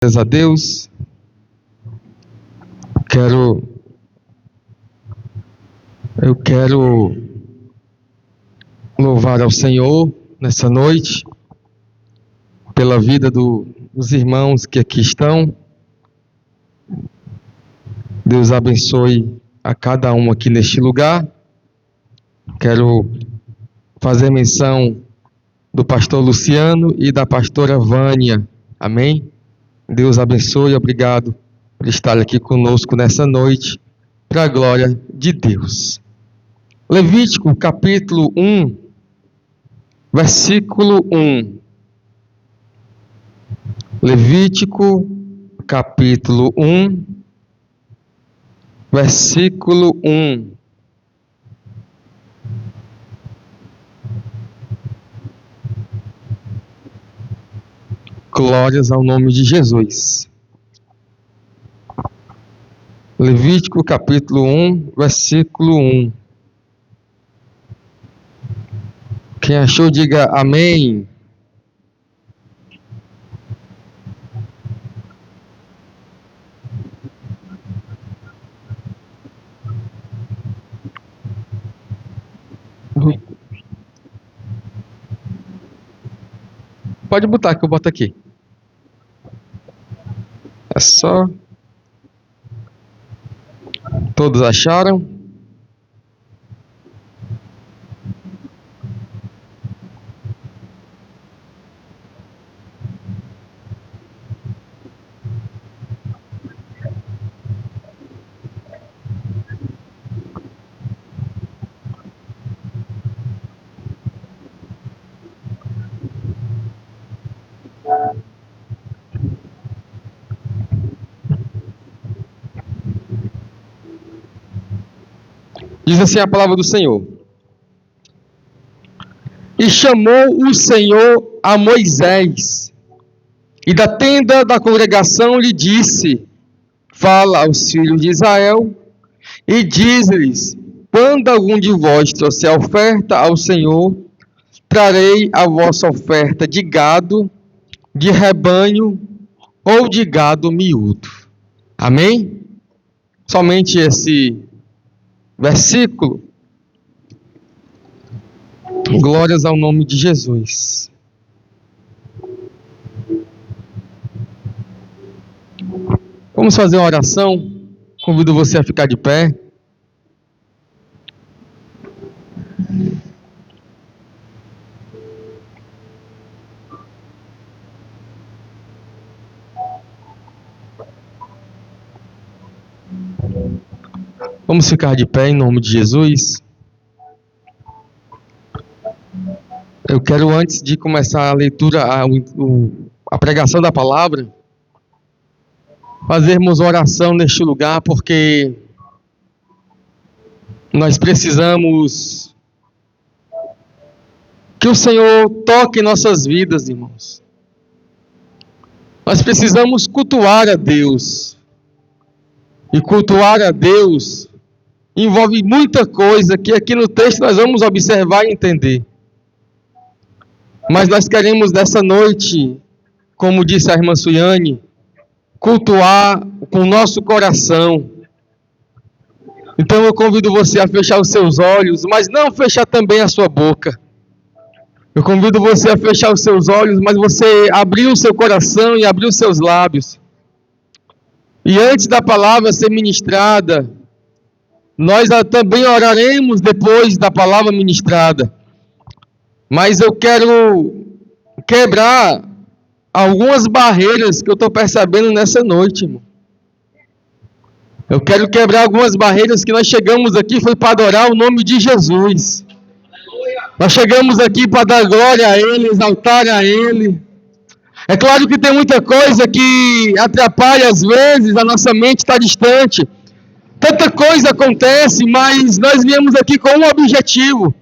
Graças a Deus. Eu quero louvar ao Senhor nessa noite pela vida dos irmãos que aqui estão. Deus abençoe a cada um aqui neste lugar. Quero fazer menção do pastor Luciano e da pastora Vânia. Amém? Deus abençoe, obrigado por estar aqui conosco nessa noite, para a glória de Deus. Levítico capítulo 1, versículo 1. Levítico capítulo 1, versículo 1. Glórias ao nome de Jesus. Levítico capítulo 1, versículo 1. Quem achou, diga amém. Pode botar que eu boto aqui. É só. Todos acharam? Diz assim a palavra do Senhor. E chamou o Senhor a Moisés, e da tenda da congregação lhe disse: fala aos filhos de Israel, e diz-lhes: quando algum de vós trouxer oferta ao Senhor, trarei a vossa oferta de gado, de rebanho ou de gado miúdo. Amém? Somente esse versículo. Glórias ao nome de Jesus. Vamos fazer uma oração. Convido você a ficar de pé. Vamos ficar de pé em nome de Jesus. Eu quero, antes de começar a leitura, a pregação da palavra, fazermos oração neste lugar, porque nós precisamos que o Senhor toque nossas vidas, irmãos. Nós precisamos cultuar a Deus. E cultuar a Deus envolve muita coisa que aqui no texto nós vamos observar e entender. Mas nós queremos nessa noite, como disse a irmã Suiane, cultuar com o nosso coração. Então eu convido você a fechar os seus olhos, mas não fechar também a sua boca. Eu convido você a fechar os seus olhos, mas você abrir o seu coração e abrir os seus lábios. E antes da palavra ser ministrada, nós também oraremos depois da palavra ministrada. Mas eu quero quebrar algumas barreiras que eu estou percebendo nessa noite, irmão. Eu quero quebrar algumas barreiras que nós chegamos aqui, foi para adorar o nome de Jesus. Nós chegamos aqui para dar glória a Ele, exaltar a Ele. É claro que tem muita coisa que atrapalha às vezes, a nossa mente está distante. Tanta coisa acontece, mas nós viemos aqui com um objetivo.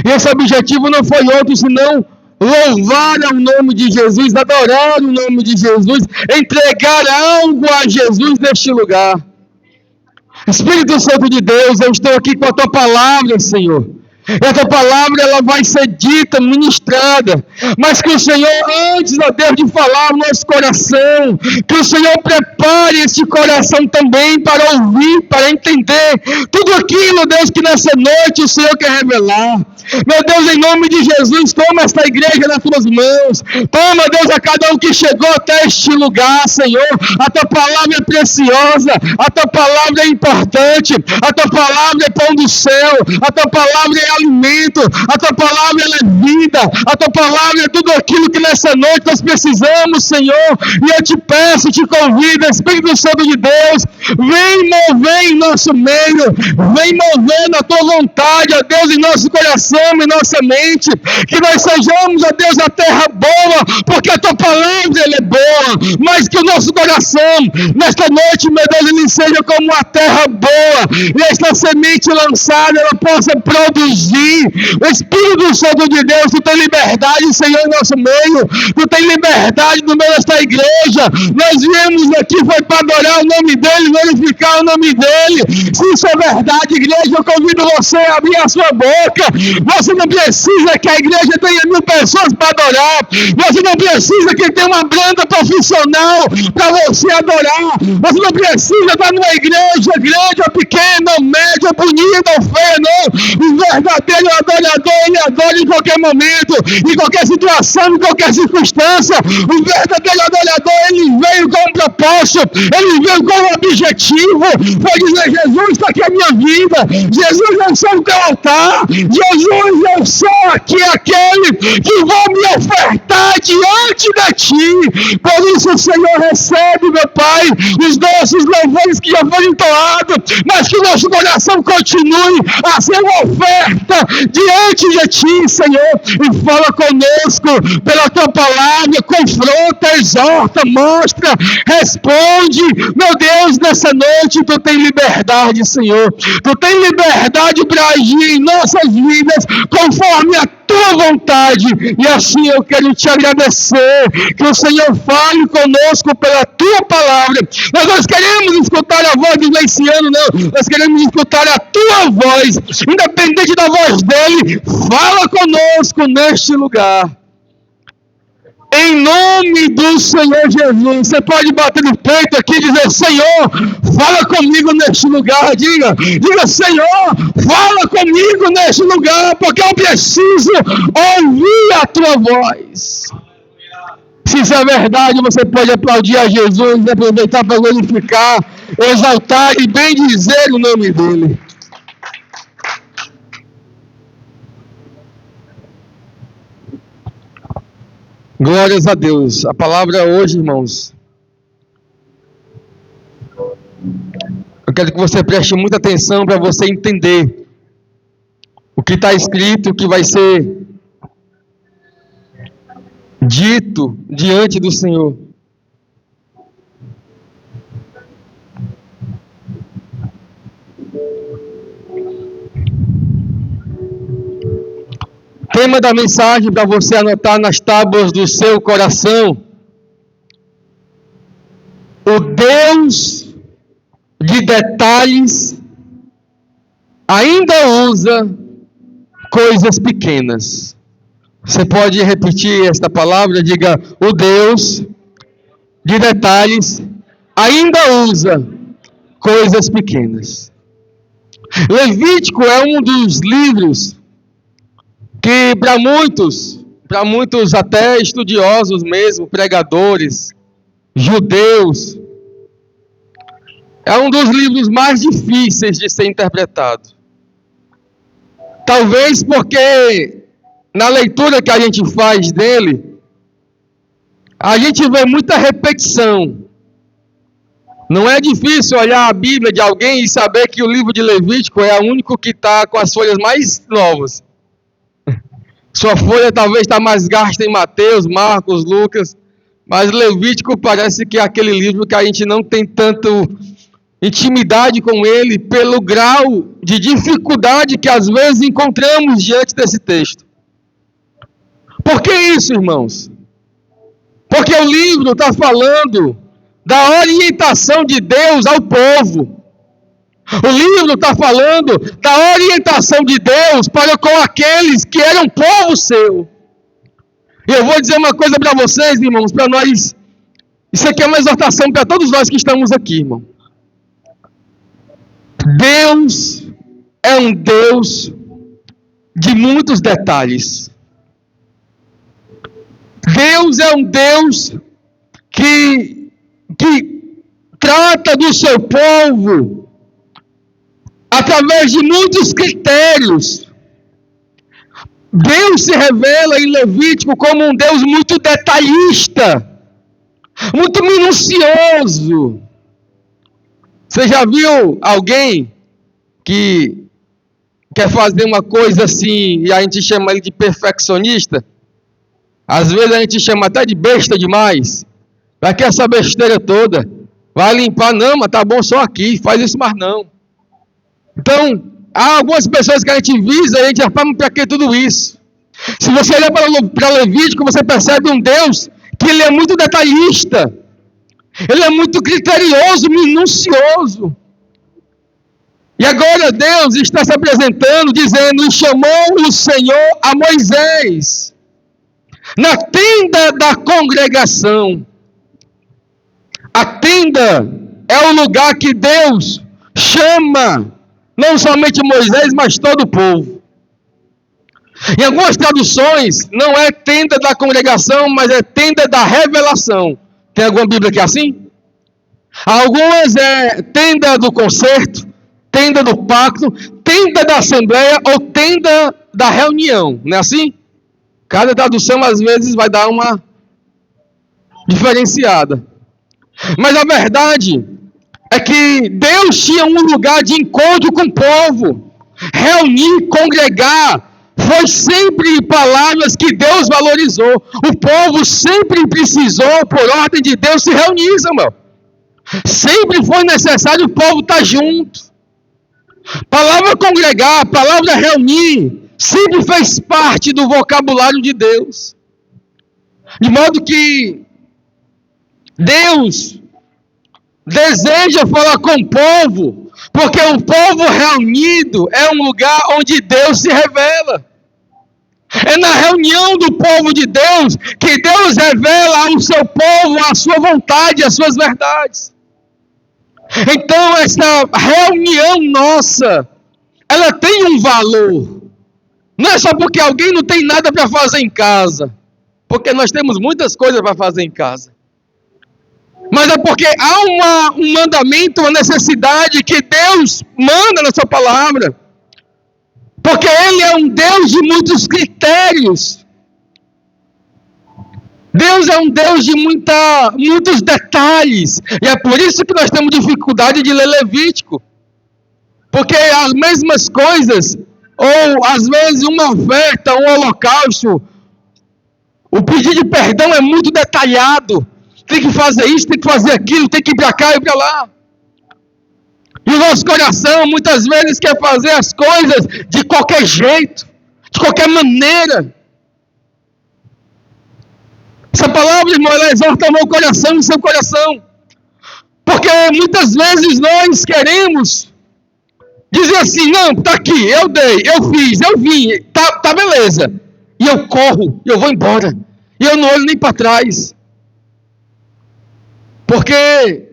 E esse objetivo não foi outro, senão louvar ao nome de Jesus, adorar o nome de Jesus, entregar algo a Jesus neste lugar. Espírito Santo de Deus, eu estou aqui com a Tua palavra, Senhor. E a Tua palavra ela vai ser dita, ministrada entrada, mas que o Senhor, antes, ó Deus, de falar no nosso coração, que o Senhor prepare este coração também para ouvir, para entender tudo aquilo, Deus, que nessa noite o Senhor quer revelar. Meu Deus, em nome de Jesus, toma esta igreja nas tuas mãos. Toma, Deus, a cada um que chegou até este lugar, Senhor. A tua palavra é preciosa, a tua palavra é importante, a tua palavra é pão do céu, a tua palavra é alimento, a tua palavra é vida, a tua palavra é tudo aquilo que nessa noite nós precisamos, Senhor. E eu te peço, te convido, Espírito Santo de Deus, vem mover em nosso meio, vem mover na tua vontade, ó Deus, em nosso coração, em nossa mente, que nós sejamos, ó Deus, a terra boa, porque a tua palavra ela é boa, mas que o nosso coração, nesta noite, meu Deus, ele seja como uma terra boa, e esta semente lançada, ela possa produzir. O Espírito Santo de Deus, tu tem liberdade, Senhor, em nosso meio, tu tem liberdade no meio desta igreja. Nós viemos aqui, foi para adorar o nome dele, glorificar o nome dele. Se isso é verdade, igreja, eu convido você a abrir a sua boca. Você não precisa que a igreja tenha 1000 pessoas para adorar. Você não precisa que tenha uma banda profissional para você adorar. Você não precisa estar numa igreja grande ou pequena, ou média, ou bonita ou feia, não. O verdadeiro adorador, ele adora em qualquer momento, em qualquer situação, em qualquer circunstância. O verdadeiro adorador, ele veio com um propósito, ele veio com um objetivo. Foi dizer: Jesus, está aqui a minha vida. Jesus, eu sou o teu altar. Jesus, eu sou aqui aquele que vou me ofertar diante de ti. Por isso, o Senhor, recebe, meu Pai, os nossos louvores que já foram entoados, mas que o nosso coração continue a ser uma oferta diante de ti, Senhor. E fala conosco pela tua palavra, confronta, exorta, mostra, responde. Meu Deus, nessa noite tu tem liberdade, Senhor. Tu tem liberdade para agir em nossas vidas conforme a tua vontade, e assim eu quero te agradecer, que o Senhor fale conosco pela tua palavra. Nós não queremos escutar a voz do Leiciano, não, nós queremos escutar a tua voz, independente da voz dele. Fala conosco neste lugar, em nome do Senhor Jesus. Você pode bater no peito aqui e dizer: Senhor, fala comigo neste lugar. Diga: Senhor, fala comigo neste lugar, porque eu preciso ouvir a tua voz. Se isso é verdade, você pode aplaudir a Jesus, aproveitar para glorificar, exaltar e bendizer o nome dele. Glórias a Deus. A palavra hoje, irmãos, eu quero que você preste muita atenção para você entender o que está escrito, o que vai ser dito diante do Senhor. Tema da mensagem para você anotar nas tábuas do seu coração: o Deus de detalhes ainda usa coisas pequenas. Você pode repetir esta palavra? Diga: o Deus de detalhes ainda usa coisas pequenas. Levítico é um dos livros que para muitos até estudiosos mesmo, pregadores, judeus, é um dos livros mais difíceis de ser interpretado. Talvez porque na leitura que a gente faz dele, a gente vê muita repetição. Não é difícil olhar a Bíblia de alguém e saber que o livro de Levítico é o único que está com as folhas mais novas. Sua folha talvez está mais gasta em Mateus, Marcos, Lucas, mas Levítico parece que é aquele livro que a gente não tem tanto intimidade com ele, pelo grau de dificuldade que às vezes encontramos diante desse texto. Por que isso, irmãos? Porque o livro está falando da orientação de Deus ao povo. O livro está falando da orientação de Deus para com aqueles que eram povo seu. E eu vou dizer uma coisa para vocês, irmãos, para nós. Isso aqui é uma exortação para todos nós que estamos aqui, irmão. Deus é um Deus de muitos detalhes. Deus é um Deus que trata do seu povo através de muitos critérios. Deus se revela em Levítico como um Deus muito detalhista, muito minucioso. Você já viu alguém que quer fazer uma coisa assim e a gente chama ele de perfeccionista? Às vezes a gente chama até de besta demais. Vai que essa besteira toda, vai limpar, não, mas tá bom só aqui, faz isso mais não. Então, há algumas pessoas que a gente visa, a gente já fala para que tudo isso. Se você olhar para Levítico, você percebe um Deus que ele é muito detalhista. Ele é muito criterioso, minucioso. E agora Deus está se apresentando, dizendo, e chamou o Senhor a Moisés na tenda da congregação. A tenda é o lugar que Deus chama não somente Moisés, mas todo o povo. Em algumas traduções, não é tenda da congregação, mas é tenda da revelação. Tem alguma Bíblia que é assim? Algumas é tenda do concerto, tenda do pacto, tenda da assembleia ou tenda da reunião. Não é assim? Cada tradução às vezes vai dar uma diferenciada. Mas a verdade é que Deus tinha um lugar de encontro com o povo. Reunir, congregar, foi sempre palavras que Deus valorizou. O povo sempre precisou, por ordem de Deus, se reunir, Samuel. Sempre foi necessário o povo estar junto. Palavra congregar, palavra reunir, sempre fez parte do vocabulário de Deus. De modo que Deus deseja falar com o povo, porque o povo reunido é um lugar onde Deus se revela. É na reunião do povo de Deus que Deus revela ao seu povo a sua vontade, as suas verdades. Então essa reunião nossa, ela tem um valor. Não é só porque alguém não tem nada para fazer em casa, porque nós temos muitas coisas para fazer em casa. Mas é porque há um mandamento, uma necessidade que Deus manda na sua palavra. Porque Ele é um Deus de muitos critérios. Deus é um Deus de muitos detalhes. E é por isso que nós temos dificuldade de ler Levítico. Porque as mesmas coisas, ou às vezes uma oferta, um holocausto, o pedido de perdão é muito detalhado. Tem que fazer isso, tem que fazer aquilo, tem que ir para cá e para lá. E o nosso coração muitas vezes quer fazer as coisas de qualquer jeito, de qualquer maneira. Essa palavra, irmão, ela exorta o meu coração e o seu coração. Porque muitas vezes nós queremos dizer assim, não, tá aqui, eu dei, eu fiz, eu vim, tá beleza. E eu corro, eu vou embora. E eu não olho nem para trás. Porque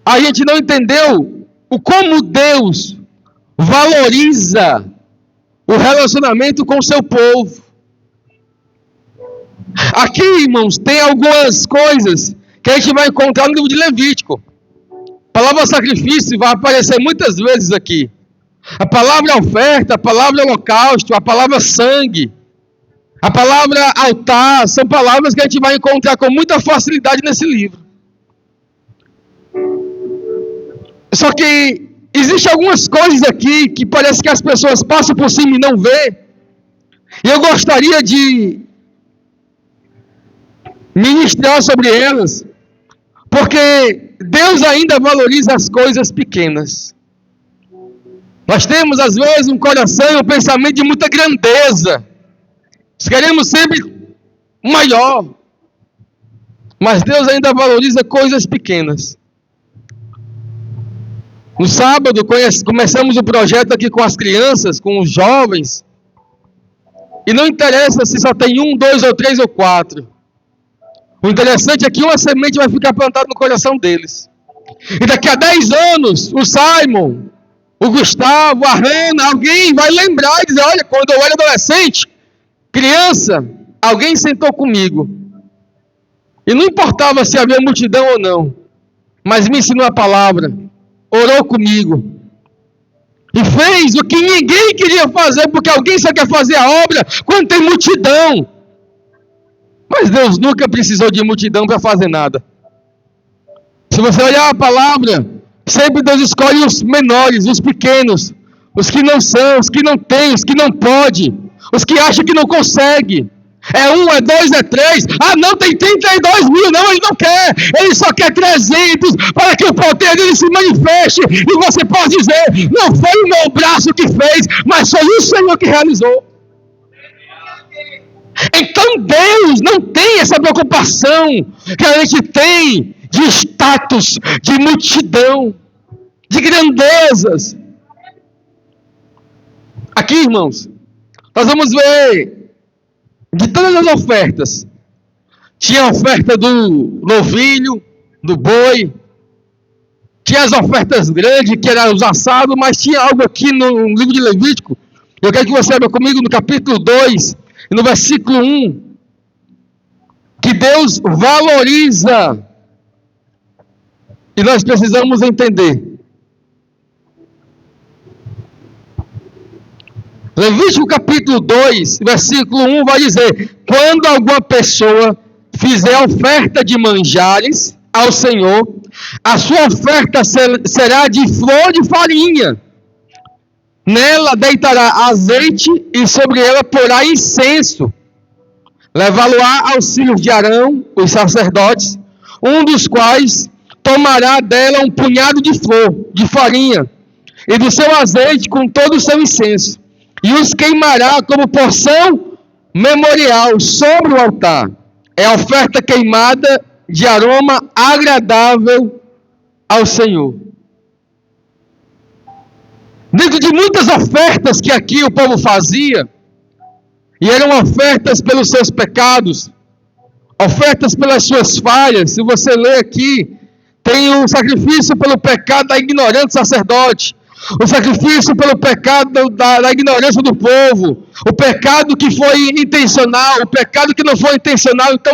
a gente não entendeu o como Deus valoriza o relacionamento com o seu povo. Aqui, irmãos, tem algumas coisas que a gente vai encontrar no livro de Levítico. A palavra sacrifício vai aparecer muitas vezes aqui. A palavra oferta, a palavra holocausto, a palavra sangue, a palavra altar, são palavras que a gente vai encontrar com muita facilidade nesse livro. Só que existem algumas coisas aqui que parece que as pessoas passam por cima e não vê. E eu gostaria de ministrar sobre elas, porque Deus ainda valoriza as coisas pequenas. Nós temos às vezes um coração e um pensamento de muita grandeza. Nós queremos sempre o maior. Mas Deus ainda valoriza coisas pequenas. No sábado começamos o projeto aqui com as crianças, com os jovens. E não interessa se só tem 1, 2 ou 3 ou 4. O interessante é que uma semente vai ficar plantada no coração deles. E daqui a 10 anos, o Simon, o Gustavo, a Hannah, alguém vai lembrar e dizer, olha, quando eu era adolescente, criança, alguém sentou comigo. E não importava se havia multidão ou não, mas me ensinou a palavra, orou comigo. E fez o que ninguém queria fazer, porque alguém só quer fazer a obra quando tem multidão. Mas Deus nunca precisou de multidão para fazer nada. Se você olhar a palavra, sempre Deus escolhe os menores, os pequenos, os que não são, os que não têm, os que não podem, os que acham que não consegue. É 1, é 2, é 3. Ah, não, tem 32 mil. Não, ele não quer. Ele só quer 300 para que o poder dele se manifeste. E você pode dizer, não foi o meu braço que fez, mas foi o Senhor que realizou. Então Deus não tem essa preocupação que a gente tem de status, de multidão, de grandezas. Aqui, irmãos, nós vamos ver de todas as ofertas. Tinha a oferta do novilho, do boi, tinha as ofertas grandes, que eram os assados, mas tinha algo aqui no livro de Levítico. Eu quero que você abra comigo no capítulo 2, no versículo 1, que Deus valoriza, e nós precisamos entender. Levítico capítulo 2, versículo 1 vai dizer, quando alguma pessoa fizer oferta de manjares ao Senhor, a sua oferta será de flor de farinha. Nela deitará azeite e sobre ela porá incenso. Levá-lo-á aos filhos de Arão, os sacerdotes, um dos quais tomará dela um punhado de flor, de farinha, e do seu azeite com todo o seu incenso, e os queimará como porção memorial sobre o altar. É a oferta queimada de aroma agradável ao Senhor. Dentro de muitas ofertas que aqui o povo fazia, e eram ofertas pelos seus pecados, ofertas pelas suas falhas. Se você ler aqui, tem o sacrifício pelo pecado da ignorância do sacerdote, o sacrifício pelo pecado da ignorância do povo, o pecado que foi intencional, o pecado que não foi intencional. Então,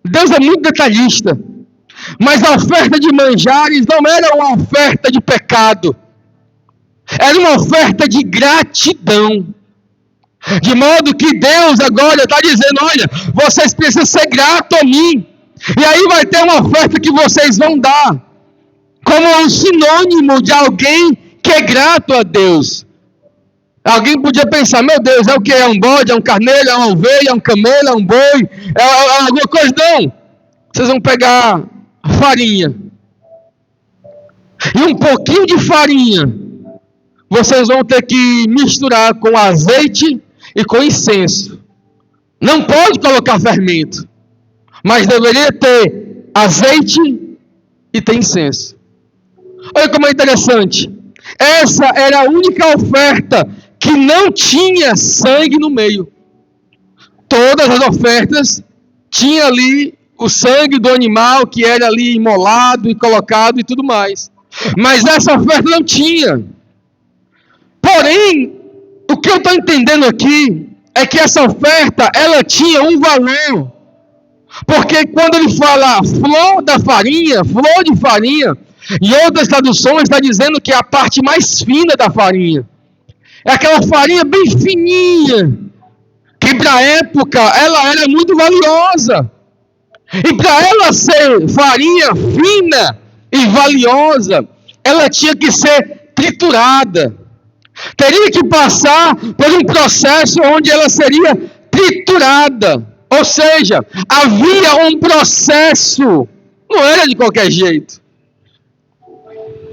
Deus é muito detalhista. Mas a oferta de manjares não era uma oferta de pecado, era uma oferta de gratidão. De modo que Deus agora está dizendo, olha, vocês precisam ser gratos a mim. E aí vai ter uma oferta que vocês vão dar, como um sinônimo de alguém que é grato a Deus. Alguém podia pensar, meu Deus, é o que? É um bode, é um carneiro, é uma ovelha, é um camelo, é um boi, é alguma coisa? Não. Vocês vão pegar farinha. E um pouquinho de farinha vocês vão ter que misturar com azeite e com incenso. Não pode colocar fermento, mas deveria ter azeite e ter incenso. Olha como é interessante. Essa era a única oferta que não tinha sangue no meio. Todas as ofertas tinha ali o sangue do animal que era ali imolado e colocado e tudo mais. Mas essa oferta não tinha. Porém, o que eu estou entendendo aqui é que essa oferta, ela tinha um valor. Porque quando ele fala flor da farinha, flor de farinha, em outras traduções está dizendo que é a parte mais fina da farinha. É aquela farinha bem fininha, que para a época ela era muito valiosa. E para ela ser farinha fina e valiosa, ela tinha que ser triturada. Teria que passar por um processo onde ela seria triturada. Ou seja, havia um processo. Não era de qualquer jeito.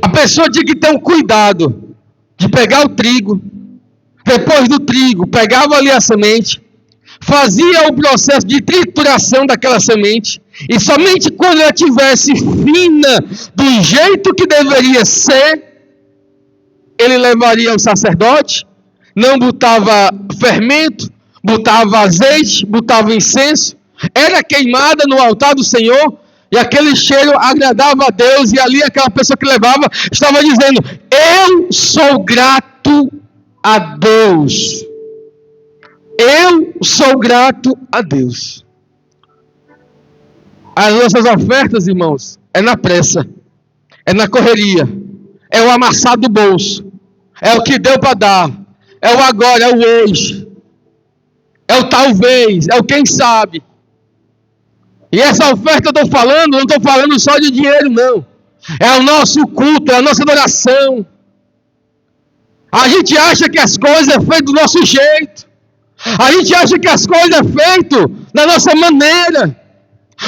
A pessoa tinha que ter um cuidado de pegar o trigo. Depois do trigo, pegava ali a semente, fazia o processo de trituração daquela semente. E somente quando ela tivesse fina, do jeito que deveria ser, ele levaria ao sacerdote, não botava fermento, botava azeite, botava incenso, era queimada no altar do Senhor, e aquele cheiro agradava a Deus, e ali aquela pessoa que levava estava dizendo: eu sou grato a Deus. Eu sou grato a Deus. As nossas ofertas, irmãos, é na pressa, é na correria, é o amassado do bolso, é o que deu para dar, é o agora, é o hoje, é o talvez, é o quem sabe. E essa oferta eu estou falando, não estou falando só de dinheiro, não. É o nosso culto, é a nossa adoração. A gente acha que as coisas é feito do nosso jeito. A gente acha que as coisas é feito da nossa maneira.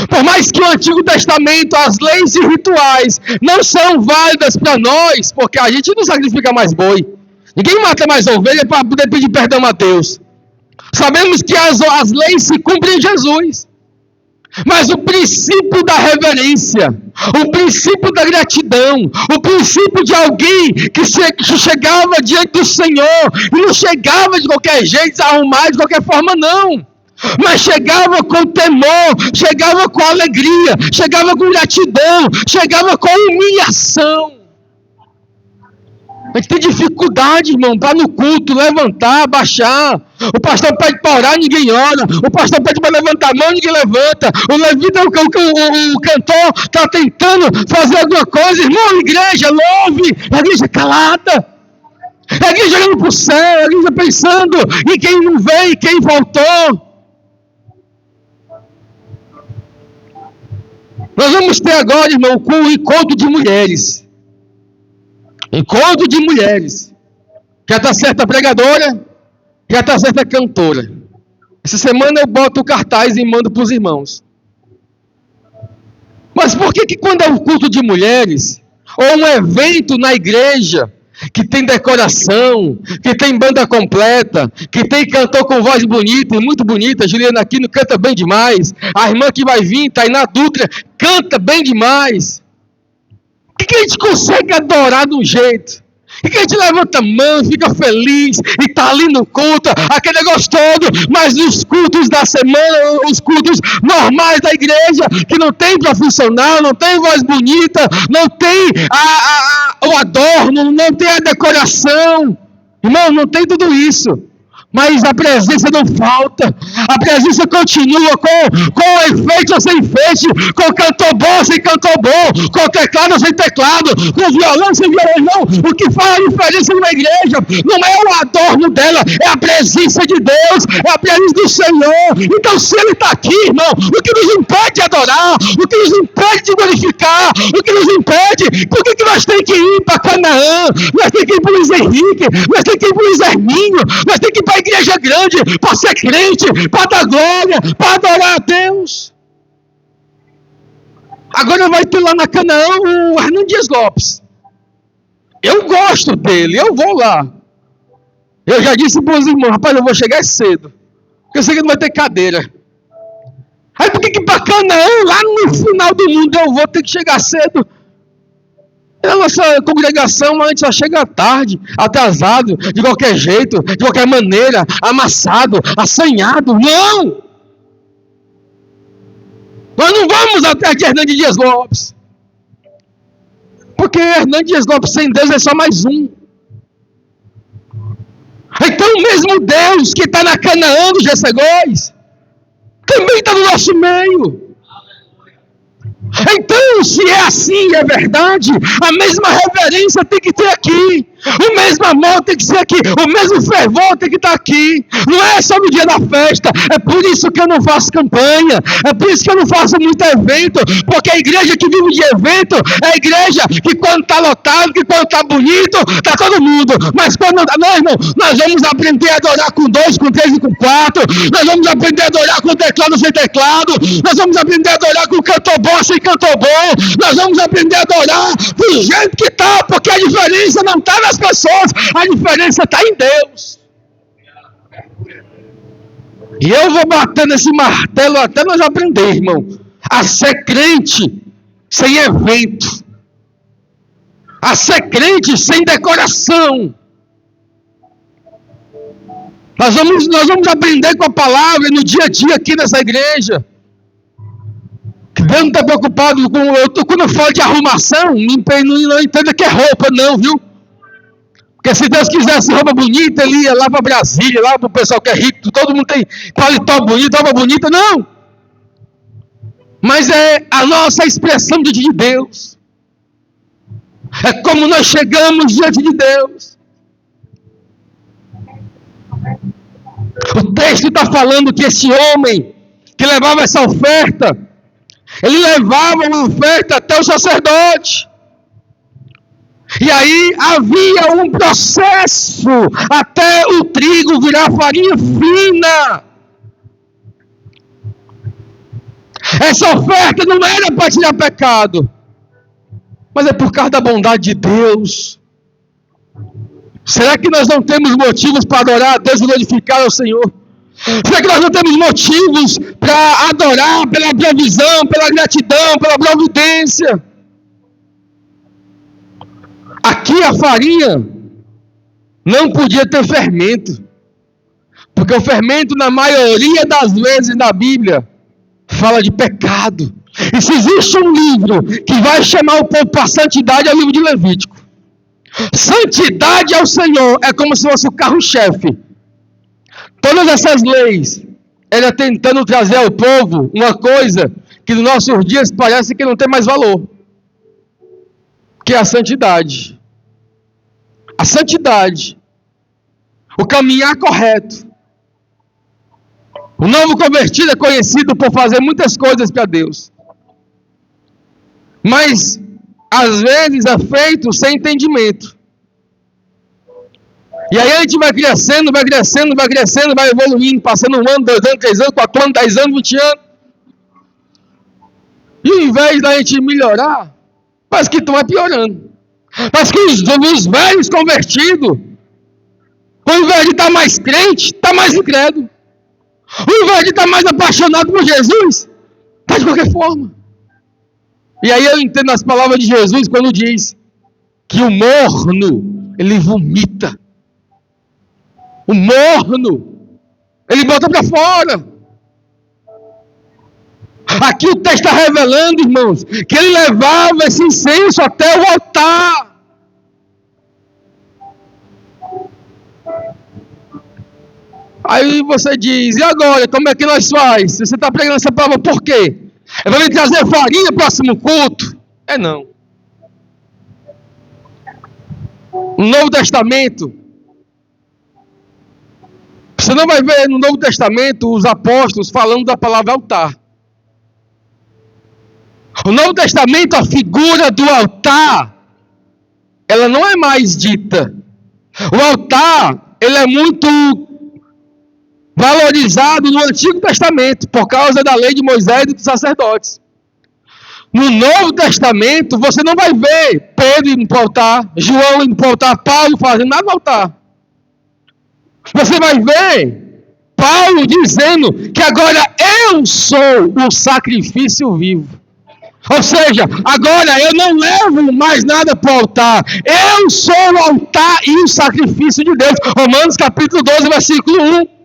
Por mais que o Antigo Testamento, as leis e rituais não são válidas para nós, porque a gente não sacrifica mais boi. Ninguém mata mais ovelha para poder pedir perdão a Deus. Sabemos que as leis se cumprem em Jesus. Mas o princípio da reverência, o princípio da gratidão, o princípio de alguém que chegava diante do Senhor e não chegava de qualquer jeito, desarrumado, de qualquer forma, não. Mas chegava com temor, chegava com alegria, chegava com gratidão, chegava com humilhação. A gente tem dificuldade, irmão, para no culto levantar, baixar. O pastor pede para orar, ninguém ora. O pastor pede para levantar a mão, ninguém levanta. O levita, o cantor está tentando fazer alguma coisa. Irmão, igreja, louve. A igreja calada. A igreja olhando para o céu. A igreja pensando em quem não veio, quem voltou. Nós vamos ter agora, irmão, com o encontro de mulheres. Encontro de mulheres. Já está certa pregadora, já está certa cantora. Essa semana eu boto o cartaz e mando para os irmãos. Mas por que quando é um culto de mulheres, ou um evento na igreja, que tem decoração, que tem banda completa, que tem cantor com voz bonita, muito bonita, Juliana Aquino canta bem demais, a irmã que vai vir, Tainá Dutra, canta bem demais. Por que a gente consegue adorar de um jeito? Por que a gente levanta a mão, fica feliz e está ali no culto, aquele negócio todo, mas nos cultos da semana, os cultos normais da igreja, que não tem profissional, não tem voz bonita, não tem o adorno, não tem a decoração, irmão, não tem tudo isso. Mas a presença não falta, a presença continua com efeito ou sem efeito, com cantor bom sem cantor bom, com teclado ou sem teclado, com violão sem violão. O que faz a diferença numa igreja não é o adorno dela, é a presença de Deus, é a presença do Senhor. Então, se Ele está aqui, irmão, o que nos impede de adorar, o que nos impede de glorificar, o que nos impede, por que nós temos que ir para Canaã, nós temos que ir para o Luiz Henrique, nós temos que ir para o Luiz Hermínio, nós temos que ir para a igreja grande, para ser crente, para dar glória, para adorar a Deus. Agora vai ter lá na Canaã o Hernando Dias Lopes. Eu gosto dele, eu vou lá. Eu já disse para os irmãos, rapaz, eu vou chegar cedo, porque eu sei que não vai ter cadeira. Aí por que para Canaã, lá no final do mundo, eu vou ter que chegar cedo? A nossa congregação a gente só chega tarde, atrasado, de qualquer jeito, de qualquer maneira, amassado, assanhado. Não! Nós não vamos até de Hernando Dias Lopes. Porque Hernando Dias Lopes sem Deus é só mais um. Então o mesmo Deus que está na Canaã dos Jessegóis também está no nosso meio. Então, se é assim, é verdade, a mesma reverência tem que ter aqui, o mesmo amor tem que ser aqui, o mesmo fervor tem que estar aqui, não é só no dia da festa. É por isso que eu não faço campanha, é por isso que eu não faço muito evento, porque a igreja que vive de evento é a igreja que quando está lotado, que quando está bonito, está todo mundo, mas quando não, irmão, nós vamos aprender a adorar com 2, com 3 e com 4, nós vamos aprender a adorar com teclado sem teclado, nós vamos aprender a adorar com cantor bom sem cantor bom, nós vamos aprender a adorar do jeito que está, porque a diferença não está nas pessoas, a diferença está em Deus. E eu vou bater nesse martelo até nós aprender, irmão, a ser crente sem evento, a ser crente sem decoração. Nós vamos aprender com a palavra no dia a dia aqui nessa igreja. Que Deus não está preocupado com... Quando eu falo de arrumação, não entenda que é roupa, não, viu? Porque se Deus quisesse roupa bonita, Ele ia lá para Brasília, lá para o pessoal que é rico, todo mundo tem paletó bonito, roupa bonita, não. Mas é a nossa expressão diante de Deus. É como nós chegamos diante de Deus. O texto está falando que esse homem que levava essa oferta, ele levava uma oferta até o sacerdote. E aí havia um processo até o trigo virar farinha fina. Essa oferta não era para tirar pecado, mas é por causa da bondade de Deus. Será que nós não temos motivos para adorar a Deus e glorificar ao Senhor? Será que nós não temos motivos para adorar pela provisão, pela gratidão, pela providência? Aqui a farinha não podia ter fermento, porque o fermento, na maioria das vezes na Bíblia, fala de pecado. E se existe um livro que vai chamar o povo para a santidade, é o livro de Levítico. Santidade ao Senhor é como se fosse o carro-chefe. Todas essas leis, ela tentando trazer ao povo uma coisa que nos nossos dias parece que não tem mais valor, que é a santidade. A santidade, o caminhar correto. O novo convertido é conhecido por fazer muitas coisas para Deus, mas às vezes é feito sem entendimento. E aí a gente vai crescendo, vai evoluindo, passando 1 ano, 2 anos, 3 anos, 4 anos, 10 anos, 20 anos. E ao invés da gente melhorar, parece que estão piorando. Parece que os velhos convertidos, ao invés de estar mais crente, está mais incrédulo. Ao invés de estar mais apaixonado por Jesus, está de qualquer forma. E aí eu entendo as palavras de Jesus quando diz que o morno, ele vomita. O morno, ele bota para fora. Aqui o texto está revelando, irmãos, que ele levava esse incenso até o altar. Aí você diz, e agora, como é que nós faz? Você está pregando essa palavra por quê? Vai me trazer farinha no próximo culto? É não. No Novo Testamento, você não vai ver no Novo Testamento os apóstolos falando da palavra altar. O Novo Testamento, a figura do altar, ela não é mais dita. O altar, ele é muito valorizado no Antigo Testamento, por causa da lei de Moisés e dos sacerdotes. No Novo Testamento, você não vai ver Pedro indo para o altar, João indo para o altar, Paulo fazendo nada no altar. Você vai ver Paulo dizendo que agora eu sou o sacrifício vivo. Ou seja, agora eu não levo mais nada para o altar. Eu sou o altar e o sacrifício de Deus. Romanos capítulo 12, versículo 1.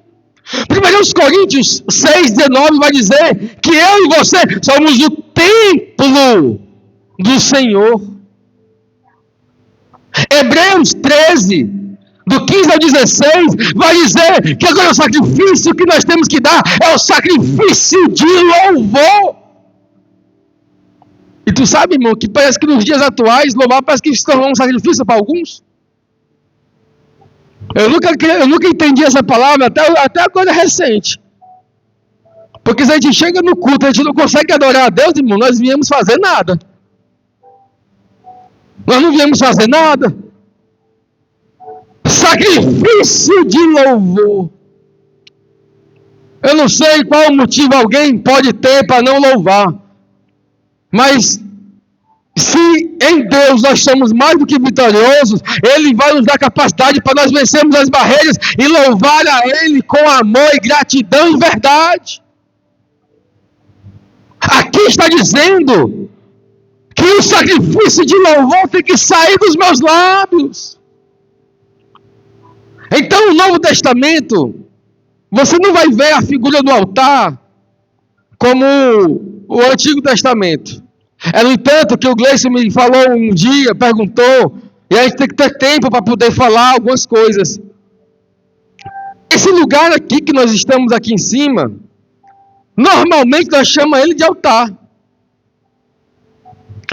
1 Coríntios 6,19 vai dizer que eu e você somos o templo do Senhor. Hebreus 13, do 15 ao 16, vai dizer que agora o sacrifício que nós temos que dar é o sacrifício de louvor. E tu sabe, irmão, que parece que nos dias atuais, louvar parece que se tornou um sacrifício para alguns. Eu nunca entendi essa palavra, até agora recente. Porque se a gente chega no culto, a gente não consegue adorar a Deus, irmão, nós viemos fazer nada. Nós não viemos fazer nada. Sacrifício de louvor. Eu não sei qual motivo alguém pode ter para não louvar. Mas se em Deus nós somos mais do que vitoriosos, Ele vai nos dar capacidade para nós vencermos as barreiras e louvar a Ele com amor e gratidão e verdade. Aqui está dizendo que o sacrifício de louvor tem que sair dos meus lábios. Então o Novo Testamento, Você não vai ver a figura do altar como o Antigo Testamento. É, no entanto, que o Gleison me falou um dia, perguntou, e a gente tem que ter tempo para poder falar algumas coisas. Esse lugar aqui que nós estamos aqui em cima, normalmente nós chamamos ele de altar.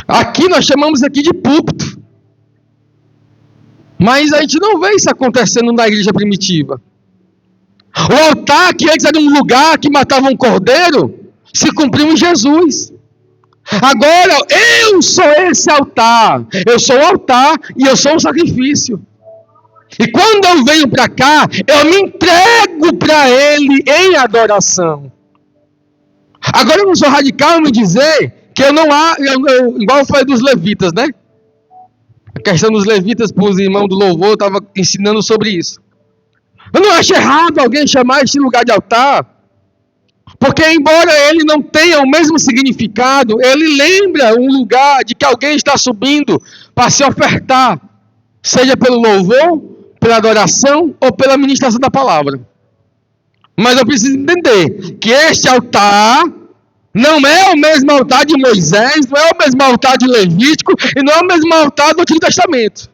Aqui nós chamamos aqui de púlpito. Mas a gente não vê isso acontecendo na igreja primitiva. O altar, que antes era um lugar que matava um cordeiro, se cumpriu em Jesus. Agora, eu sou esse altar. Eu sou o altar e eu sou o sacrifício. E quando eu venho para cá, eu me entrego para Ele em adoração. Agora eu não sou radical em dizer que eu não há, igual eu falei dos levitas, né? A questão dos levitas para os irmãos do louvor, eu estava ensinando sobre isso. Eu não acho errado alguém chamar este lugar de altar, porque embora ele não tenha o mesmo significado, ele lembra um lugar de que alguém está subindo para se ofertar, seja pelo louvor, pela adoração ou pela ministração da palavra. Mas eu preciso entender que este altar não é o mesmo altar de Moisés, não é o mesmo altar de Levítico e não é o mesmo altar do Antigo Testamento.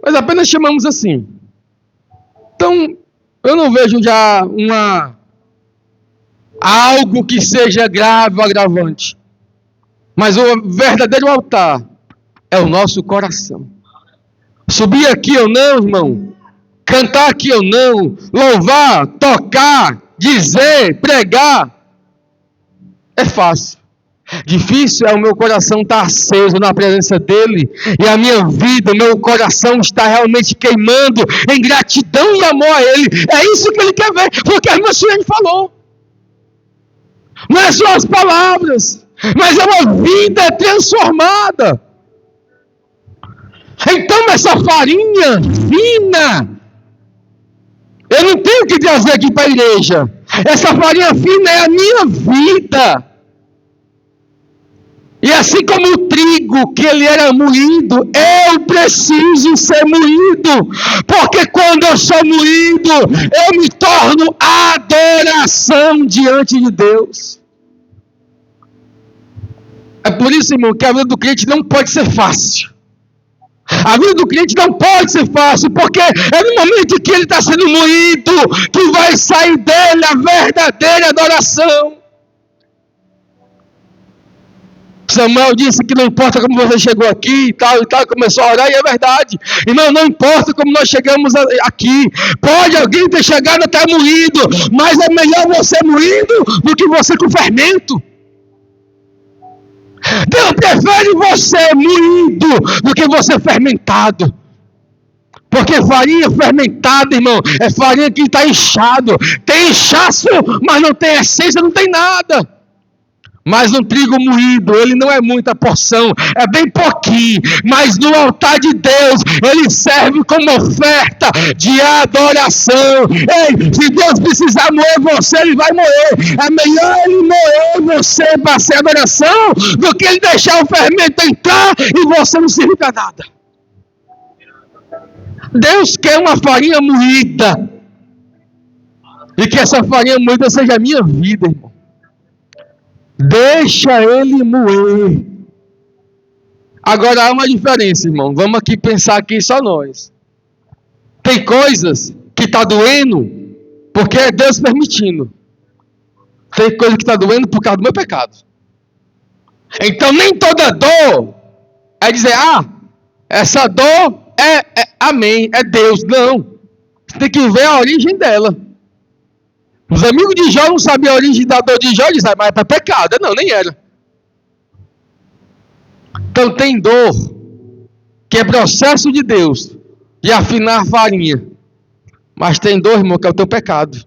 Mas apenas chamamos assim. Então, eu não vejo já algo que seja grave ou agravante. Mas o verdadeiro altar é o nosso coração. Subir aqui ou não, irmão, cantar aqui ou não, louvar, tocar, dizer, pregar, é fácil. Difícil é o meu coração estar aceso na presença dele e a minha vida, o meu coração está realmente queimando em gratidão e amor a ele. É isso que ele quer ver, porque a irmã Suene falou. Não é só as palavras, mas é uma vida transformada. Então essa farinha fina, eu não tenho que trazer aqui para a igreja. Essa farinha fina é a minha vida. E assim como o trigo, que ele era moído, eu preciso ser moído. Porque quando eu sou moído, eu me torno adoração diante de Deus. É por isso, irmão, que a vida do crente não pode ser fácil. A vida do crente não pode ser fácil, porque é no momento que ele está sendo moído, que vai sair dele a verdadeira adoração. Samuel disse que não importa como você chegou aqui e tal, começou a orar, e é verdade. Irmão, não importa como nós chegamos aqui. Pode alguém ter chegado até moído, mas é melhor você moído do que você com fermento. Deus prefere você moído do que você fermentado. Porque farinha fermentada, irmão, é farinha que está inchado. Tem inchaço, mas não tem essência, não tem nada. Mas um trigo moído, ele não é muita porção, é bem pouquinho. Mas no altar de Deus, ele serve como oferta de adoração. Ei, se Deus precisar moer você, ele vai moer. É melhor ele moer você para ser adoração, do que ele deixar o fermento entrar e você não servir para nada. Deus quer uma farinha moída. E que essa farinha moída seja a minha vida, irmão. Deixa ele moer. Agora há uma diferença, irmão. Vamos aqui pensar aqui só nós. Tem coisas que está doendo porque é Deus permitindo. Tem coisa que está doendo por causa do meu pecado. Então nem toda dor é dizer, essa dor é amém, é Deus. Não. Você tem que ver a origem dela. Os amigos de Jó não sabiam a origem da dor de Jó, eles diziam, mas é para pecado. Não, nem era. Então tem dor, que é processo de Deus, de afinar a farinha. Mas tem dor, irmão, que é o teu pecado.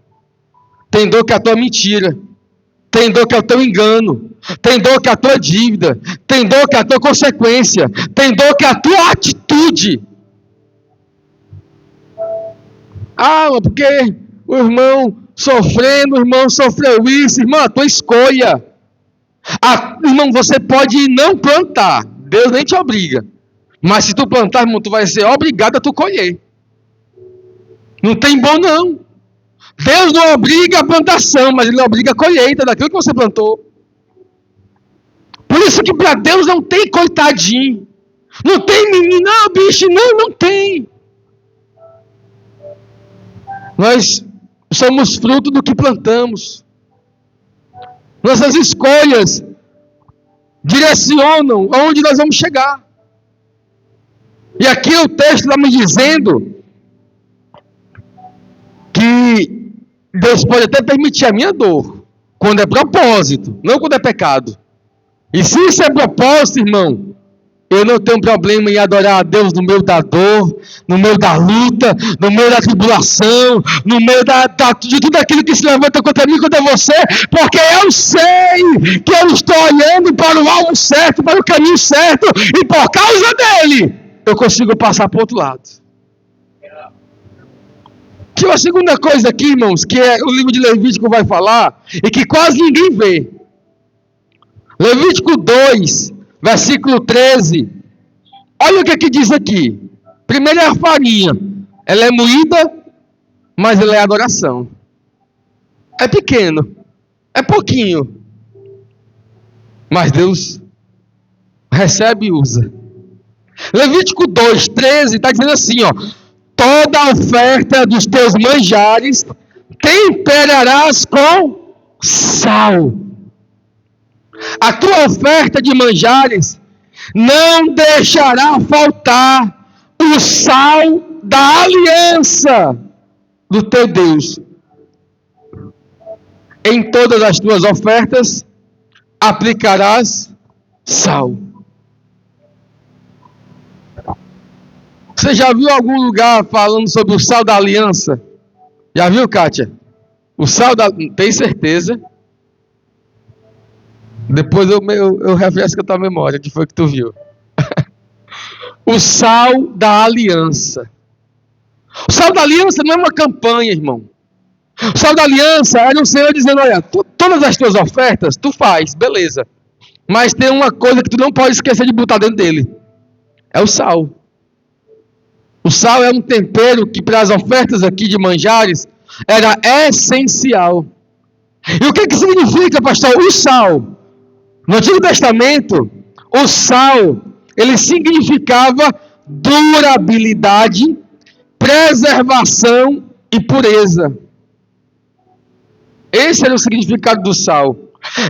Tem dor que é a tua mentira. Tem dor que é o teu engano. Tem dor que é a tua dívida. Tem dor que é a tua consequência. Tem dor que é a tua atitude. Porque o irmão sofrendo, o irmão sofreu isso, irmão, a tua escolha. Irmão, você pode não plantar, Deus nem te obriga. Mas se tu plantar, irmão, tu vai ser obrigado a tu colher. Não tem bom não. Deus não obriga a plantação, mas Ele obriga a colheita daquilo que você plantou. Por isso que para Deus não tem coitadinho. Não tem menino, não, bicho, não tem. Nós somos fruto do que plantamos. Nossas escolhas direcionam aonde nós vamos chegar. E aqui o texto está me dizendo que Deus pode até permitir a minha dor, quando é propósito, não quando é pecado. E se isso é propósito, irmão, eu não tenho problema em adorar a Deus no meio da dor, no meio da luta, no meio da tribulação, no meio de tudo aquilo que se levanta contra mim, contra você, porque eu sei que eu estou olhando para o alvo certo, para o caminho certo, e por causa dele, eu consigo passar para o outro lado. Tinha uma segunda coisa aqui, irmãos, que é o livro de Levítico vai falar, e que quase ninguém vê. Levítico 2, versículo 13. Olha o que diz aqui. Primeiro é a farinha. Ela é moída, mas ela é adoração. É pequeno. É pouquinho. Mas Deus recebe e usa. Levítico 2, 13 está dizendo assim, ó. Toda a oferta dos teus manjares temperarás com sal. A tua oferta de manjares não deixará faltar o sal da aliança do teu Deus. Em todas as tuas ofertas aplicarás sal. Você já viu algum lugar falando sobre o sal da aliança? Já viu, Kátia? O sal da... Tem certeza? Depois eu refresco a tua memória, que foi que tu viu. O sal da aliança. O sal da aliança não é uma campanha, irmão. O sal da aliança era o Senhor dizendo, olha, todas as tuas ofertas, tu faz, beleza. Mas tem uma coisa que tu não pode esquecer de botar dentro dele. É o sal. O sal é um tempero que para as ofertas aqui de manjares era essencial. E o que significa, pastor? O sal. No Antigo Testamento, o sal, ele significava durabilidade, preservação e pureza. Esse era o significado do sal.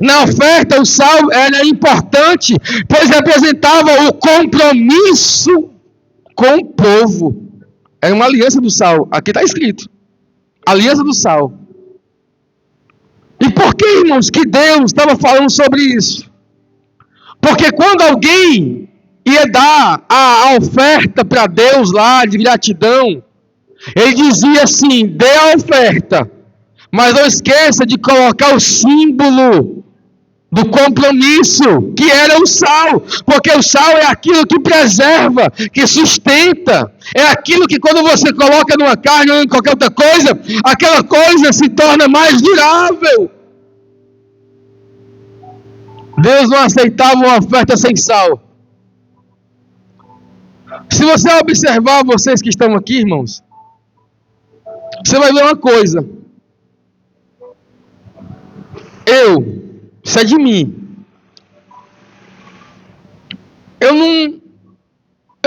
Na oferta, o sal era importante, pois representava o compromisso com o povo. Era uma aliança do sal. Aqui está escrito. Aliança do sal. E por que, irmãos, que Deus estava falando sobre isso? Porque quando alguém ia dar a oferta para Deus lá, de gratidão, ele dizia assim, dê a oferta, mas não esqueça de colocar o símbolo do compromisso, que era o sal, porque o sal é aquilo que preserva, que sustenta, é aquilo que quando você coloca numa carne ou em qualquer outra coisa, aquela coisa se torna mais durável. Deus não aceitava uma oferta sem sal. Se você observar, vocês que estão aqui, irmãos, você vai ver uma coisa. Isso é de mim. Eu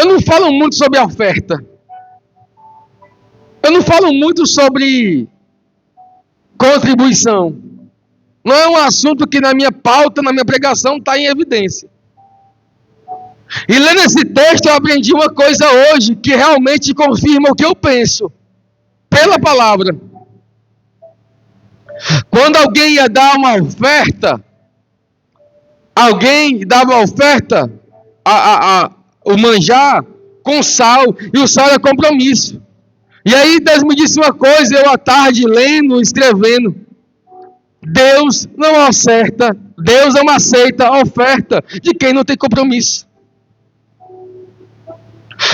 não falo muito sobre a oferta. Eu não falo muito sobre contribuição. Não é um assunto que na minha pauta, na minha pregação, está em evidência. E lendo esse texto, eu aprendi uma coisa hoje, que realmente confirma o que eu penso. Pela palavra. Quando alguém ia dar uma oferta, alguém dava a oferta, o manjar, com sal, e o sal é compromisso. E aí Deus me disse uma coisa, eu à tarde lendo, escrevendo. Deus não aceita a oferta de quem não tem compromisso.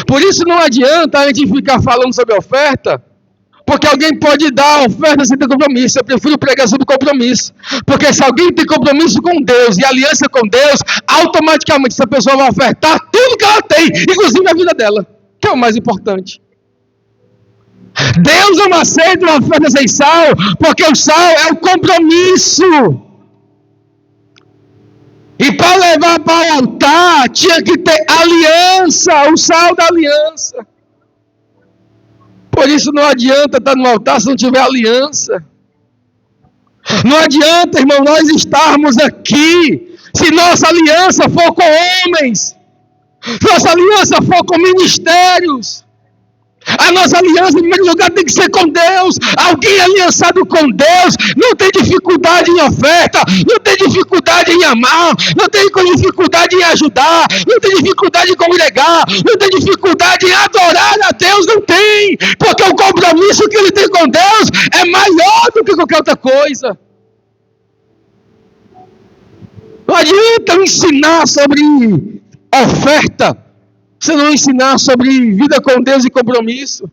Por isso não adianta a gente ficar falando sobre oferta, porque alguém pode dar a oferta sem ter compromisso. Eu prefiro pregar sobre compromisso. Porque se alguém tem compromisso com Deus e aliança com Deus, automaticamente essa pessoa vai ofertar tudo que ela tem, inclusive a vida dela, que é o mais importante. Deus não aceita uma oferta sem sal, porque o sal é o compromisso. E para levar para o altar, tinha que ter aliança, o sal da aliança. Por isso não adianta estar no altar se não tiver aliança. Não adianta, irmão, nós estarmos aqui, se nossa aliança for com homens, nossa aliança for com ministérios. A nossa aliança, em primeiro lugar, tem que ser com Deus. Alguém aliançado com Deus não tem dificuldade em oferta, não tem dificuldade em amar, não tem dificuldade em ajudar, não tem dificuldade em congregar, não tem dificuldade em adorar a Deus, não tem, porque o compromisso que ele tem com Deus é maior do que qualquer outra coisa. Não adianta ensinar sobre oferta, você não ensinar sobre vida com Deus e compromisso.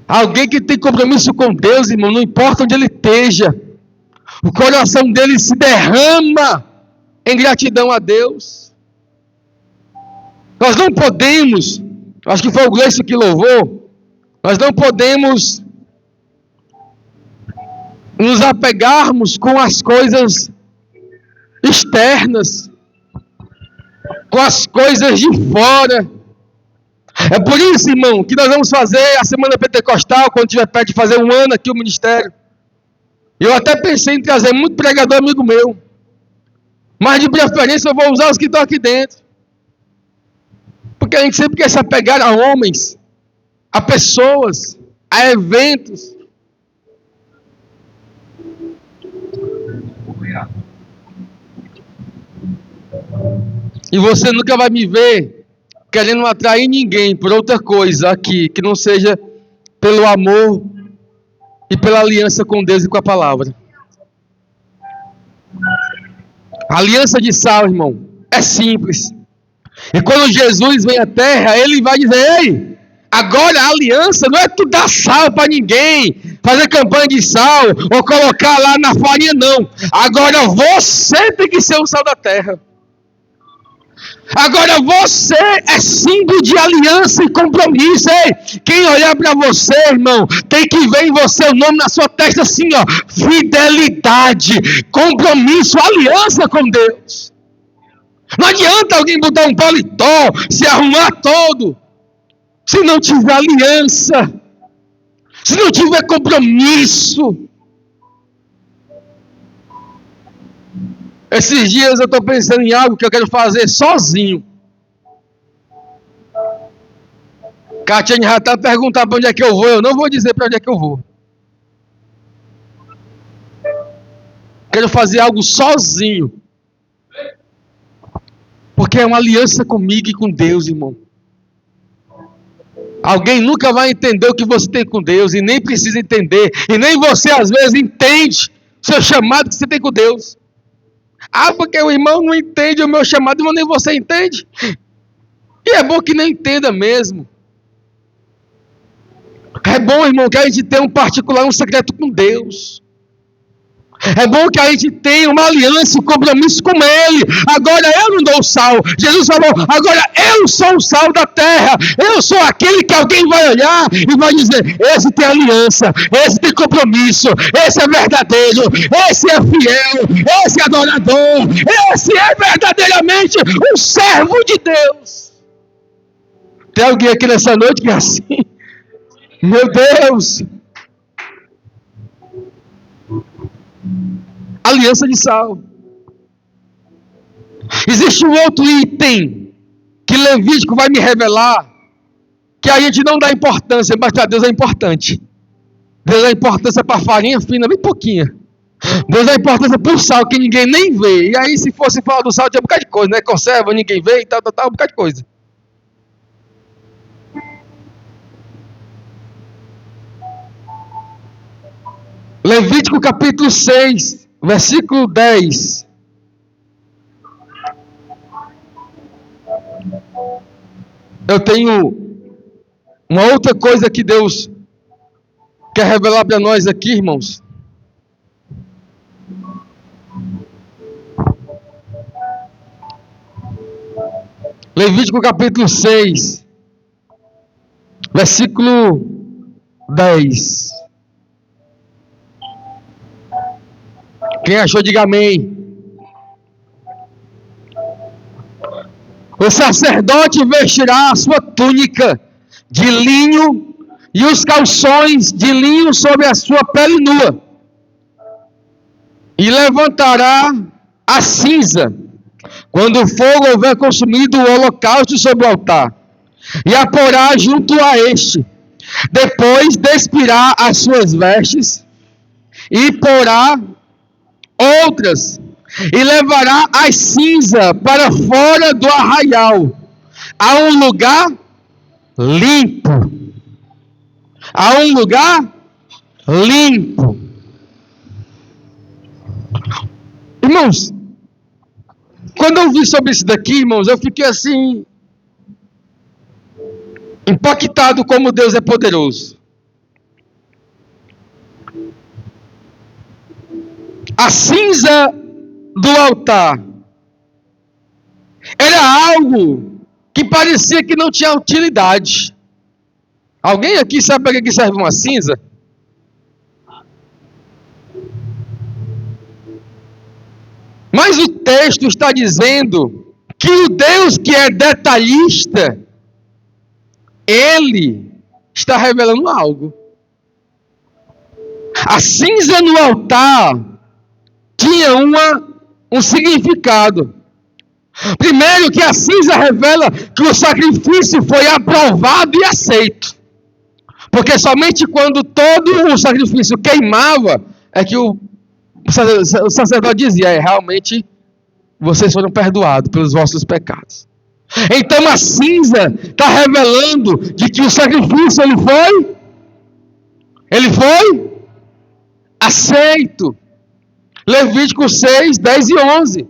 Alguém que tem compromisso com Deus, irmão, não importa onde ele esteja, o coração dele se derrama em gratidão a Deus. Nós não podemos, acho que foi o Gleice que louvou, nós não podemos nos apegarmos com as coisas externas, com as coisas de fora. É por isso, irmão, que nós vamos fazer a Semana Pentecostal, quando tiver perto de fazer 1 ano aqui o ministério. Eu até pensei em trazer muito pregador amigo meu, mas de preferência eu vou usar os que estão aqui dentro. Porque a gente sempre quer se apegar a homens, a pessoas, a eventos. E você nunca vai me ver querendo atrair ninguém por outra coisa aqui, que não seja pelo amor e pela aliança com Deus e com a palavra. A aliança de sal, irmão, é simples. E quando Jesus vem à terra, ele vai dizer: ei, agora a aliança não é tu dar sal para ninguém, fazer campanha de sal, ou colocar lá na farinha, não. Agora você tem que ser o sal da terra. Agora você é símbolo de aliança e compromisso. Ei, quem olhar para você, irmão, tem que ver em você o nome na sua testa assim, ó: fidelidade, compromisso, aliança com Deus. Não adianta alguém botar um paletó, se arrumar todo, se não tiver aliança, se não tiver compromisso. Esses dias eu estou pensando em algo que eu quero fazer sozinho. Catiane já está perguntando para onde é que eu vou. Eu não vou dizer para onde é que eu vou. Quero fazer algo sozinho. Porque é uma aliança comigo e com Deus, irmão. Alguém nunca vai entender o que você tem com Deus. E nem precisa entender. E nem você às vezes entende o seu chamado que você tem com Deus. Ah, porque o irmão não entende o meu chamado, mas nem você entende. E é bom que nem entenda mesmo. É bom, irmão, que a gente tenha um particular, um secreto com Deus. É bom que a gente tenha uma aliança, um compromisso com Ele. Agora eu não dou o sal. Jesus falou: agora eu sou o sal da terra. Eu sou aquele que alguém vai olhar e vai dizer: esse tem aliança, esse tem compromisso, esse é verdadeiro, esse é fiel, esse é adorador, esse é verdadeiramente um servo de Deus. Tem alguém aqui nessa noite que é assim? Meu Deus! Aliança de sal. Existe um outro item que Levítico vai me revelar, que a gente não dá importância, mas para Deus é importante. Deus dá importância para a farinha fina, bem pouquinha. Deus dá importância para o sal, que ninguém nem vê. E aí, se fosse falar do sal, tinha um bocado de coisa, né? Conserva, ninguém vê e tal, um bocado de coisa. Levítico capítulo 6, versículo 10. Eu tenho uma outra coisa que Deus quer revelar para nós aqui, irmãos. Levítico capítulo 6, versículo 10. Quem achou, diga amém. O sacerdote vestirá a sua túnica de linho e os calções de linho sobre a sua pele nua, e levantará a cinza quando o fogo houver consumido o holocausto sobre o altar, e a porá junto a este. Depois despirá as suas vestes e porá outras, e levará a cinza para fora do arraial, a um lugar limpo. A um lugar limpo. Irmãos, quando eu vi sobre isso daqui, irmãos, eu fiquei assim, impactado como Deus é poderoso. A cinza do altar era algo que parecia que não tinha utilidade. Alguém aqui sabe para que serve uma cinza? Mas o texto está dizendo que o Deus que é detalhista, Ele está revelando algo. A cinza no altar tinha um significado. Primeiro, que a cinza revela que o sacrifício foi aprovado e aceito. Porque somente quando todo o sacrifício queimava, é que o sacerdote dizia, realmente vocês foram perdoados pelos vossos pecados. Então a cinza está revelando de que o sacrifício ele foi aceito. Levítico 6, 10 e 11.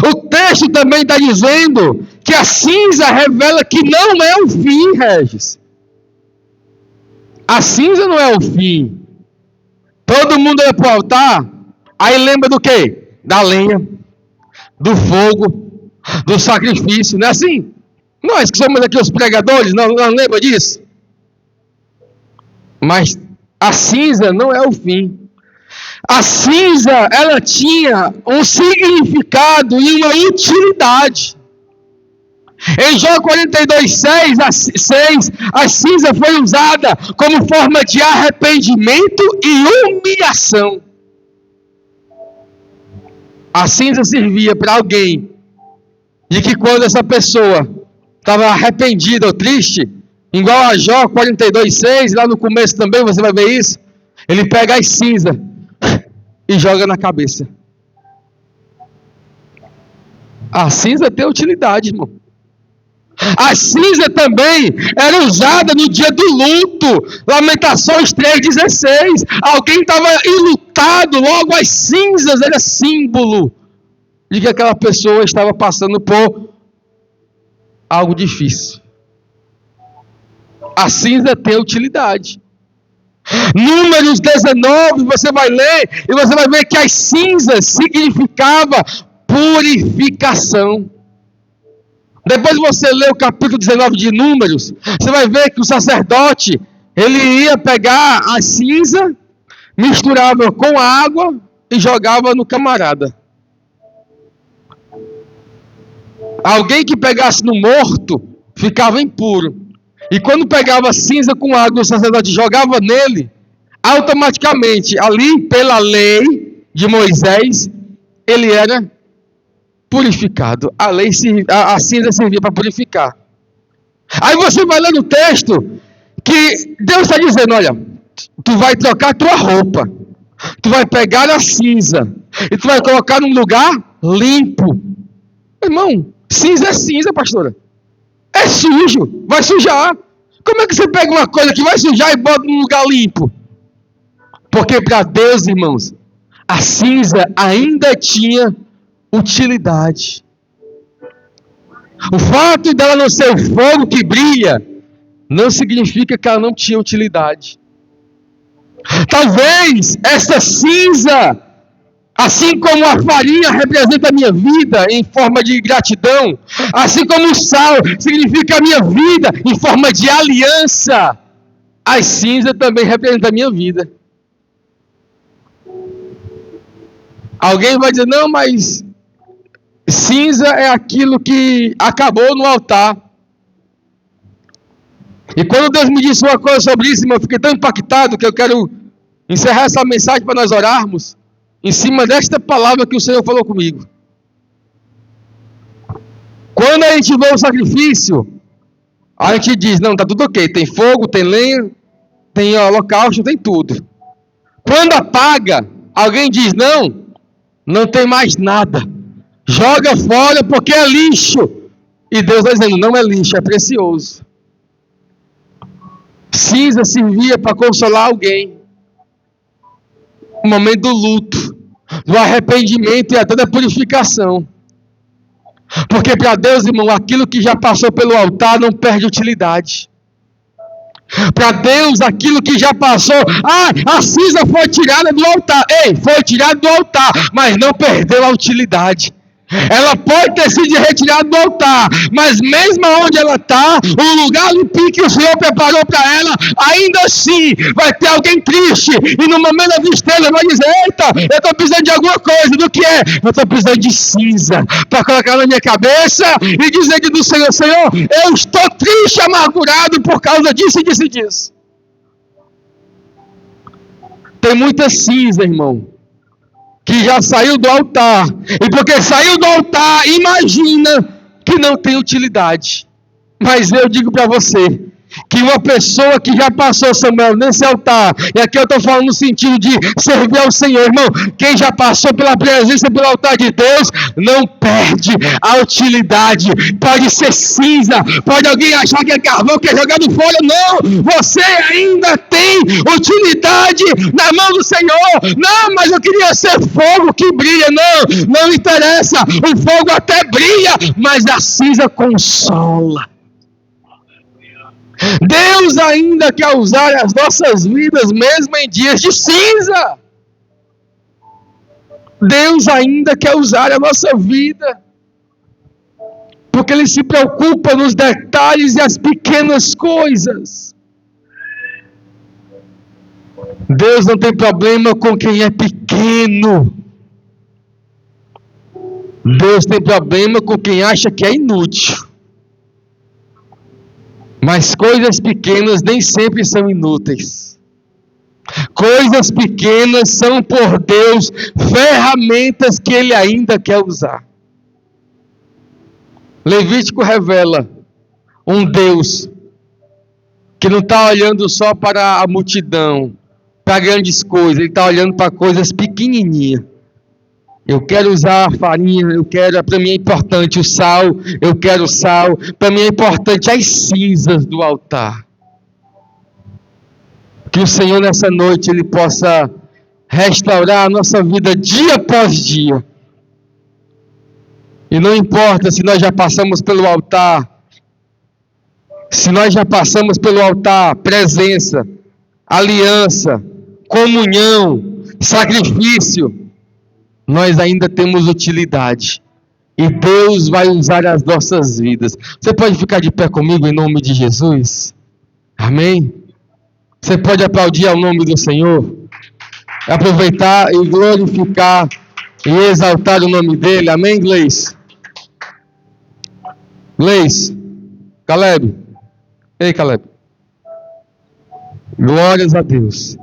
O texto também está dizendo que a cinza revela que não é o fim, Regis. A cinza não é o fim. Todo mundo ia para o altar, aí lembra do quê? Da lenha, do fogo, do sacrifício, não é assim? Nós que somos aqui os pregadores, não lembra disso? Mas a cinza não é o fim. A cinza, ela tinha um significado e uma utilidade. Em Jó 42:6, a cinza foi usada como forma de arrependimento e humilhação. A cinza servia para alguém de que quando essa pessoa estava arrependida ou triste, igual a Jó 42:6, lá no começo também você vai ver isso, ele pega as cinzas e joga na cabeça. A cinza tem utilidade, irmão. A cinza também era usada no dia do luto. Lamentações 3:16. Alguém estava enlutado, logo as cinzas era símbolo de que aquela pessoa estava passando por algo difícil. A cinza tem utilidade. Números 19, você vai ler e você vai ver que as cinzas significava purificação. Depois você lê o capítulo 19 de Números, você vai ver que o sacerdote, ele ia pegar a cinza, misturava com água e jogava no camarada. Alguém que pegasse no morto, ficava impuro. E quando pegava cinza com água, o sacerdote jogava nele, automaticamente, ali pela lei de Moisés, ele era purificado. A cinza servia para purificar. Aí você vai ler no texto que Deus está dizendo, olha, tu vai trocar tua roupa, tu vai pegar a cinza e tu vai colocar num lugar limpo. Irmão, cinza é cinza, pastora. É sujo, vai sujar. Como é que você pega uma coisa que vai sujar e bota num lugar limpo? Porque para Deus, irmãos, a cinza ainda tinha utilidade. O fato dela não ser o fogo que brilha não significa que ela não tinha utilidade. Talvez essa cinza, assim como a farinha representa a minha vida em forma de gratidão, assim como o sal significa a minha vida em forma de aliança, as cinzas também representam a minha vida. Alguém vai dizer, não, mas cinza é aquilo que acabou no altar. E quando Deus me disse uma coisa sobre isso, eu fiquei tão impactado que eu quero encerrar essa mensagem para nós orarmos em cima desta palavra que o Senhor falou comigo. Quando a gente vê o sacrifício, a gente diz, não, tá tudo ok, tem fogo, tem lenha, tem holocausto, tem tudo. Quando apaga, alguém diz, não, não tem mais nada, joga fora porque é lixo. E Deus está dizendo, não é lixo, é precioso. Cinza servia para consolar alguém no momento do luto, do arrependimento e até da purificação. Porque para Deus, irmão, aquilo que já passou pelo altar não perde utilidade. Para Deus, aquilo que já passou, a cinza foi tirada do altar. Ei, foi tirada do altar, mas não perdeu a utilidade. Ela pode ter sido retirada do altar, mas mesmo onde ela está, o lugar limpinho que o Senhor preparou para ela, ainda assim vai ter alguém triste, e no momento da tristeza vai dizer, eita, eu estou precisando de alguma coisa, do que é? Eu estou precisando de cinza, para colocar na minha cabeça, e dizer do Senhor, Senhor, eu estou triste, amargurado, por causa disso e disso e disso. Tem muita cinza, irmão, que já saiu do altar, e porque saiu do altar, imagina que não tem utilidade. Mas eu digo para você, que uma pessoa que já passou, Samuel, nesse altar, e aqui eu estou falando no sentido de servir ao Senhor, irmão, quem já passou pela presença, pelo altar de Deus, não perde a utilidade. Pode ser cinza, pode alguém achar que é carvão, que é jogado fora, não, você ainda tem utilidade na mão do Senhor. Não, mas eu queria ser fogo que brilha, não interessa, o fogo até brilha, mas a cinza consola. Deus ainda quer usar as nossas vidas mesmo em dias de cinza. Deus ainda quer usar a nossa vida, porque Ele se preocupa nos detalhes e as pequenas coisas. Deus não tem problema com quem é pequeno. Deus tem problema com quem acha que é inútil. Mas coisas pequenas nem sempre são inúteis. Coisas pequenas são por Deus ferramentas que Ele ainda quer usar. Levítico revela um Deus que não está olhando só para a multidão, para grandes coisas, Ele está olhando para coisas pequenininhas. Eu quero usar a farinha, para mim é importante o sal, eu quero sal, para mim é importante as cinzas do altar. Que o Senhor nessa noite, Ele possa restaurar a nossa vida dia após dia. E não importa se nós já passamos pelo altar, presença, aliança, comunhão, sacrifício, nós ainda temos utilidade. E Deus vai usar as nossas vidas. Você pode ficar de pé comigo em nome de Jesus? Amém? Você pode aplaudir ao nome do Senhor? Aproveitar e glorificar e exaltar o nome dEle. Amém, Gleice? Gleice? Caleb? Ei, Caleb. Glórias a Deus.